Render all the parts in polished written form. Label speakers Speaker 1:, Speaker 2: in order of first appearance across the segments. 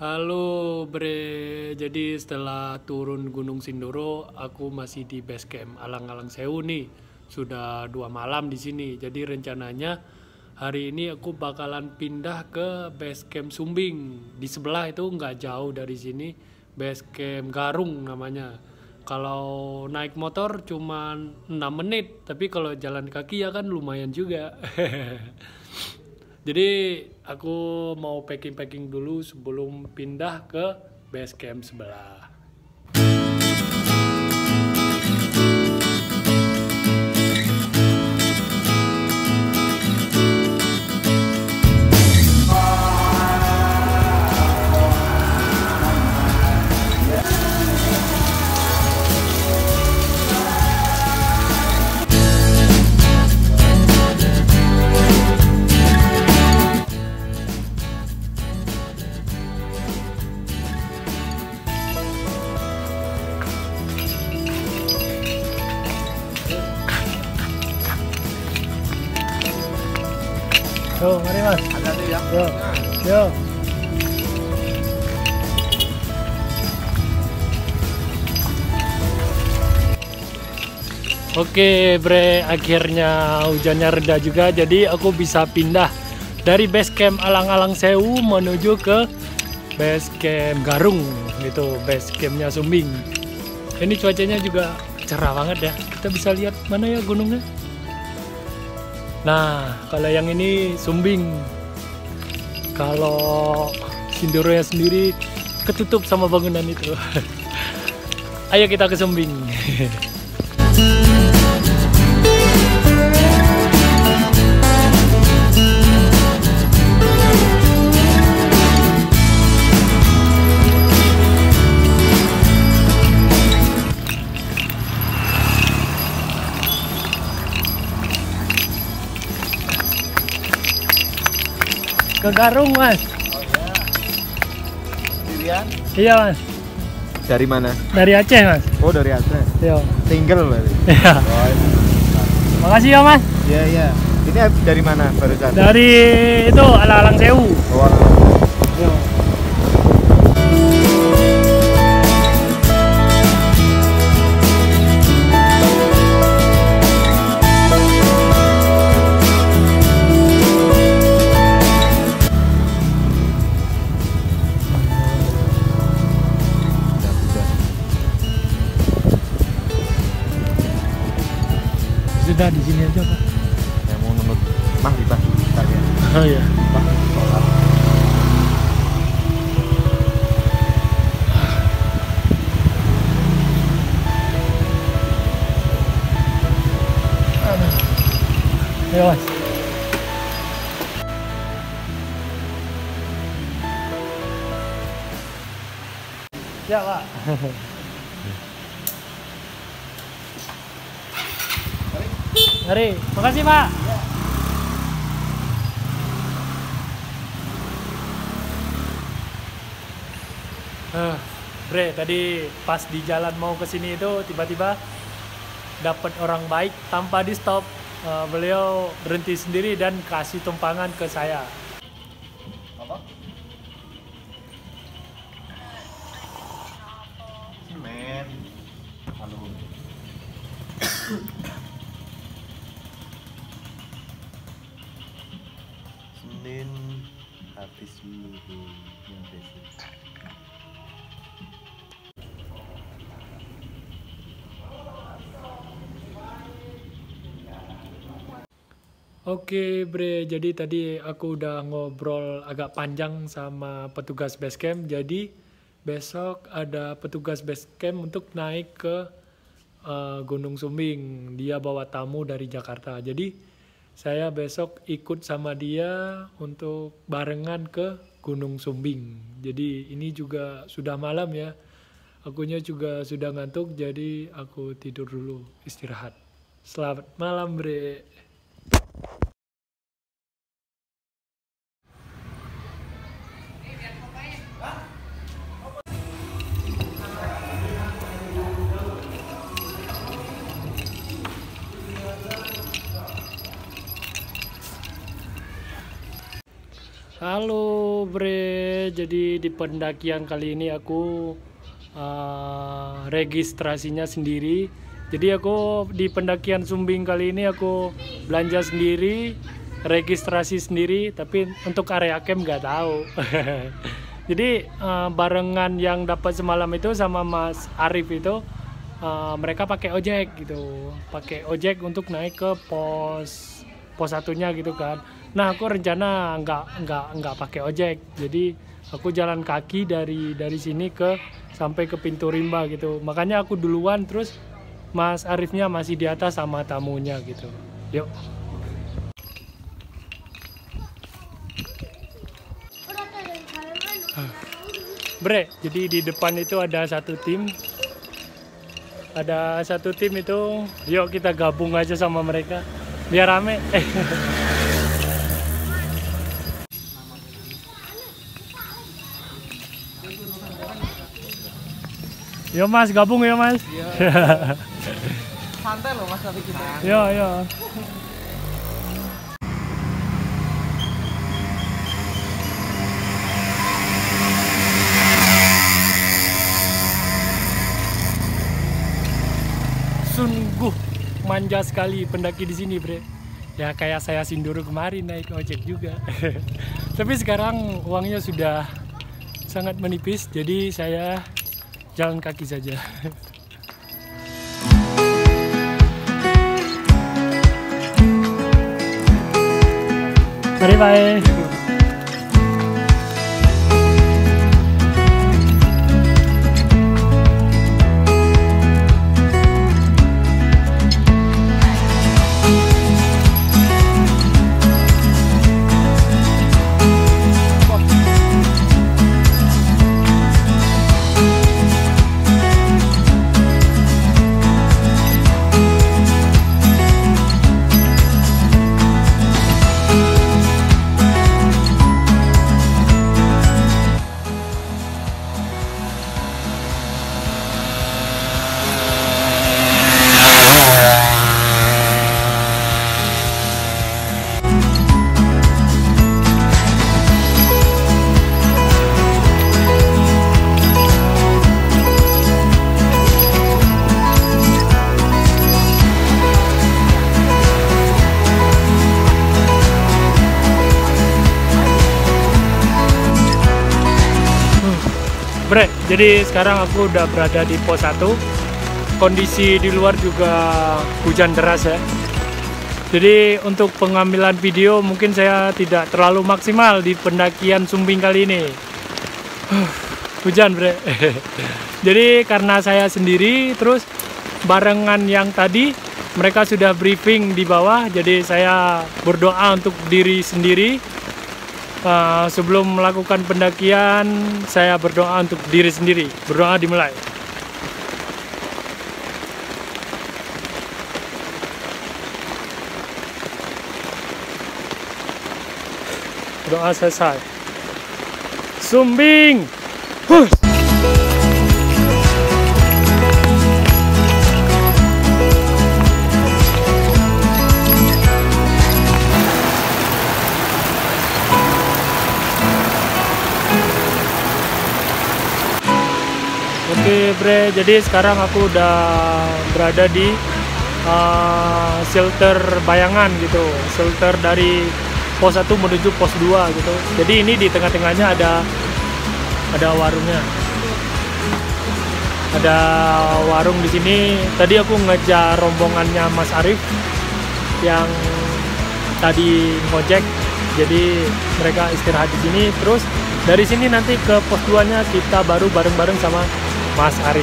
Speaker 1: Halo Bre, jadi setelah turun Gunung Sindoro, aku masih di base camp Alang-Alang Sewu nih. Sudah 2 malam di sini. Jadi rencananya hari ini aku bakalan pindah ke base camp Sumbing. Di sebelah itu nggak jauh dari sini, base camp Garung namanya. Kalau naik motor cuma 6 menit, tapi kalau jalan kaki ya kan lumayan juga. Jadi aku mau packing-packing dulu sebelum pindah ke base camp sebelah. Yo, mari mas.
Speaker 2: Hati-hati ya.
Speaker 1: Yo. Oke Bre, akhirnya hujannya reda juga, jadi aku bisa pindah dari base camp Alang-Alang Sewu menuju ke base camp Garung, gitu, base campnya Sumbing. Ini cuacanya juga cerah banget ya, kita bisa lihat mana ya gunungnya. Nah, kalau yang ini Sumbing. Kalau Sindoro sendiri ketutup sama bangunan itu. Ayo kita ke Sumbing. Ke Garung mas.
Speaker 2: Oh iya. Sendirian?
Speaker 1: Iya mas.
Speaker 2: Dari mana?
Speaker 1: Dari Aceh mas.
Speaker 2: Oh dari Aceh.
Speaker 1: Yo.
Speaker 2: Single berarti.
Speaker 1: Iya.
Speaker 2: Oh, iya.
Speaker 1: Makasih ya mas.
Speaker 2: Iya iya. Ini dari mana barusan?
Speaker 1: Dari itu Alang-Alang Sewu.
Speaker 2: Oh,
Speaker 1: Yo. Sudah di sini aja pak.
Speaker 2: saya mau nunut maghribah tadi.
Speaker 1: Oh iya.
Speaker 2: Sholat.
Speaker 1: Ayo mas. Ya pak. Mari, makasih pak. Bre, tadi pas di jalan mau ke sini itu tiba-tiba dapat orang baik tanpa di stop. Beliau berhenti sendiri dan kasih tumpangan ke saya.
Speaker 2: Apa? Semen. Halo. Senin habis minggu yang besok.
Speaker 1: Oke Bre, jadi tadi aku udah ngobrol agak panjang sama petugas base camp. Jadi besok ada petugas base camp untuk naik ke Gunung Sumbing. Dia bawa tamu dari Jakarta. Jadi saya besok ikut sama dia untuk barengan ke Gunung Sumbing. Jadi ini juga sudah malam ya. Akunya juga sudah ngantuk, jadi aku tidur dulu, istirahat. Selamat malam Bre. Halo Bre, jadi di pendakian kali ini aku registrasinya sendiri. Jadi aku di pendakian Sumbing kali ini aku belanja sendiri, registrasi sendiri, tapi untuk area camp nggak tahu. Jadi barengan yang dapat semalam itu sama Mas Arif itu mereka pakai ojek gitu, pakai ojek untuk naik ke pos satunya gitu kan. Nah aku rencana nggak pakai ojek, jadi aku jalan kaki dari sini sampai ke pintu rimba gitu. Makanya aku duluan, terus Mas Arifnya masih di atas sama tamunya gitu. Yuk. Bre, jadi di depan itu ada satu tim. Ada satu tim itu, yuk kita gabung aja sama mereka biar rame. Yo Mas, gabung ya Mas. Iya.
Speaker 2: Santai loh Mas tapi kita.
Speaker 1: Yo yo. Sungguh manja sekali pendaki di sini, Bre. Ya kayak saya Sindoro kemarin naik ojek juga. Tapi sekarang uangnya sudah sangat menipis, jadi saya jalan kaki saja. Mari bye. Bre, jadi sekarang aku udah berada di pos 1. Kondisi di luar juga hujan deras ya. Jadi untuk pengambilan video mungkin saya tidak terlalu maksimal di pendakian Sumbing kali ini. Hujan Bre. Jadi karena saya sendiri, terus barengan yang tadi mereka sudah briefing di bawah, jadi saya berdoa untuk diri sendiri. Sebelum melakukan pendakian, saya berdoa untuk diri sendiri. Berdoa dimulai. Doa selesai. Sumbing! Oke Bre, jadi sekarang aku udah berada di shelter bayangan gitu, shelter dari pos 1 menuju pos 2 gitu. Jadi ini di tengah-tengahnya ada warungnya, ada warung di sini. Tadi aku ngejar rombongannya Mas Arif yang tadi ngojek, jadi mereka istirahat di sini. Terus dari sini nanti ke pos 2-nya kita baru bareng-bareng sama Mas Arif.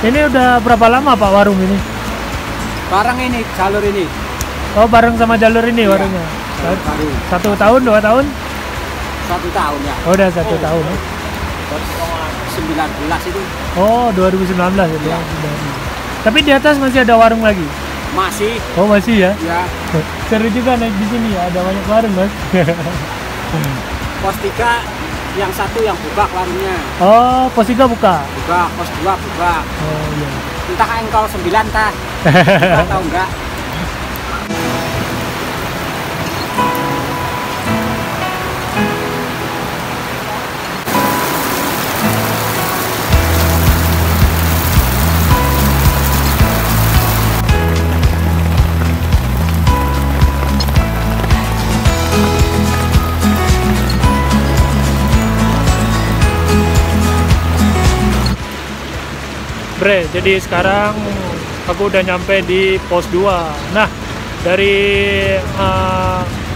Speaker 1: Ini udah berapa lama Pak warung ini?
Speaker 3: Barang ini, jalur ini.
Speaker 1: Oh bareng sama jalur ini
Speaker 3: Iya,
Speaker 1: warungnya?
Speaker 3: baru.
Speaker 1: 1 tahun, 2 tahun?
Speaker 3: 1 tahun ya.
Speaker 1: Oh udah 1 tahun ya?
Speaker 3: 19 itu
Speaker 1: Oh 2019 itu
Speaker 3: Iya.
Speaker 1: Tapi di atas masih ada warung lagi?
Speaker 3: masih.
Speaker 1: Oh masih ya?
Speaker 3: Ya.
Speaker 1: Seru juga naik di sini ya, ada banyak warung Mas.
Speaker 3: Pos 3 yang satu yang buka warungnya.
Speaker 1: Oh, pos 3 buka.
Speaker 3: Buka, pos 2 buka.
Speaker 1: Oh iya.
Speaker 3: Entah engkol 9 tah. Buka atau enggak.
Speaker 1: Bre, jadi sekarang aku udah nyampe di pos 2. Nah, dari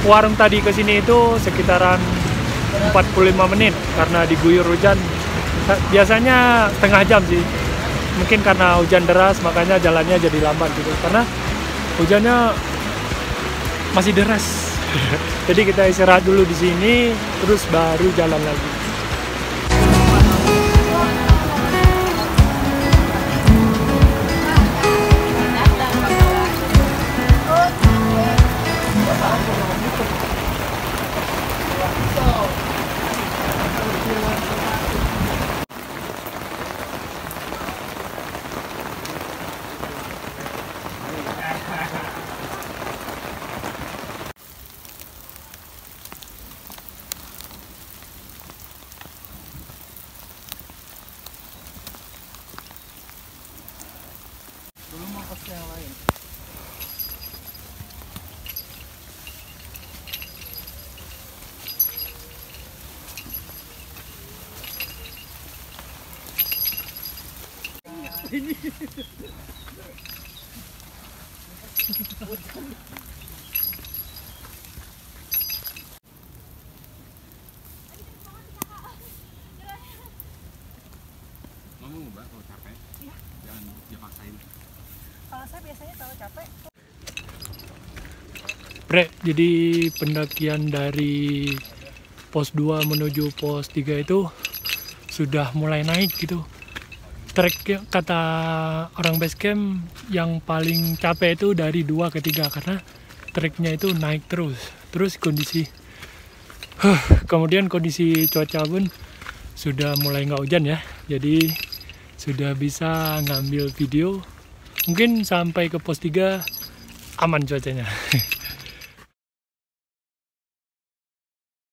Speaker 1: warung tadi ke sini itu sekitaran 45 menit karena diguyur hujan. Biasanya setengah jam sih. Mungkin karena hujan deras makanya jalannya jadi lambat gitu. Karena hujannya masih deras. Jadi kita istirahat dulu di sini, terus baru jalan lagi.
Speaker 2: Dulu mau pos yang lain.
Speaker 3: Kamu mbak kalau capek, jangan dipaksain.
Speaker 2: Kalau saya biasanya kalau capek.
Speaker 1: Bre, jadi pendakian dari pos 2 menuju pos 3 itu sudah mulai naik gitu. Trek kata orang base camp yang paling capek itu dari 2 ke 3 karena treknya itu naik terus. Terus kondisi kemudian kondisi cuaca pun sudah mulai nggak hujan ya. Jadi sudah bisa ngambil video. Mungkin sampai ke pos 3 aman cuacanya.